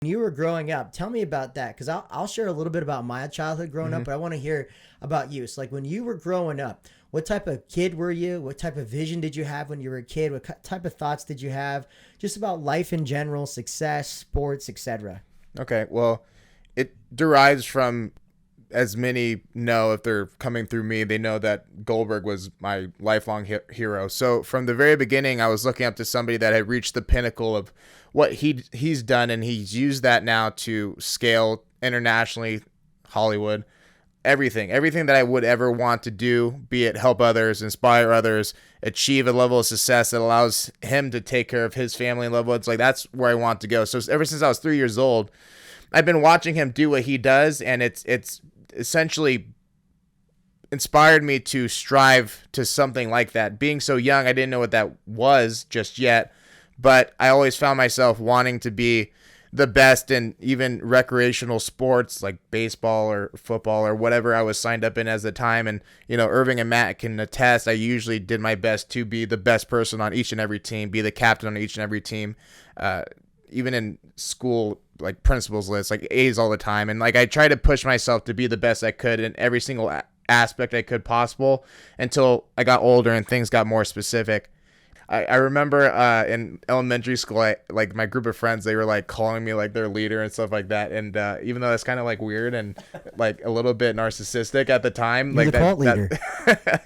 When you were growing up, tell me about that, because I'll share a little bit about my childhood growing up, but I want to hear about you. So like when you were growing up, what type of kid were you? What type of vision did you have when you were a kid? What type of thoughts did you have just about life in general, success, sports, etc.? Okay, well, it derives from, as many know, if they're coming through me, they know that Goldberg was my lifelong hero. So from the very beginning, I was looking up to somebody that had reached the pinnacle of what he's done, and he's used that now to scale internationally, Hollywood, everything that I would ever want to do, be it help others, inspire others, achieve a level of success that allows him to take care of his family and loved ones. Like, that's where I want to go. So ever since I was 3 years old, I've been watching him do what he does, and it's essentially inspired me to strive to something like that. Being so young, I didn't know what that was just yet, but I always found myself wanting to be the best in even recreational sports like baseball or football or whatever I was signed up in as the time. And, Irving and Matt can attest, I usually did my best to be the best person on each and every team, be the captain on each and every team. Even in school, like principals lists, like A's all the time. And like, I tried to push myself to be the best I could in every single aspect I could possible until I got older and things got more specific. I remember in elementary school, like my group of friends, they were like calling me like their leader and stuff like that. And even though that's kind of like weird and like a little bit narcissistic at the time, You're like the cult leader.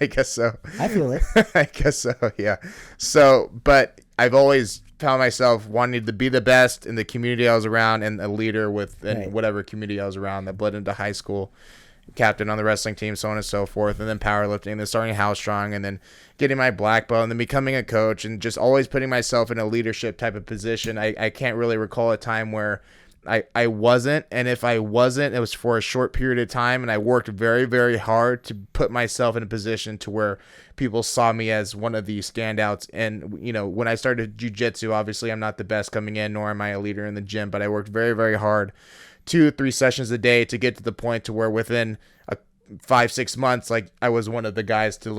I guess so. I feel it. I guess so. Yeah. So, but I've always found myself wanting to be the best in the community I was around and a leader within whatever community I was around. That bled into high school, captain on the wrestling team, so on and so forth, and then powerlifting, and then starting House Strong, and then getting my black belt, and then becoming a coach, and just always putting myself in a leadership type of position. I can't really recall a time where I wasn't, and if I wasn't, it was for a short period of time, and I worked very, very hard to put myself in a position to where people saw me as one of the standouts. And, when I started jiu-jitsu, obviously I'm not the best coming in, nor am I a leader in the gym, but I worked very, very hard 2-3 sessions a day to get to the point to where within 5-6 months, like I was one of the guys to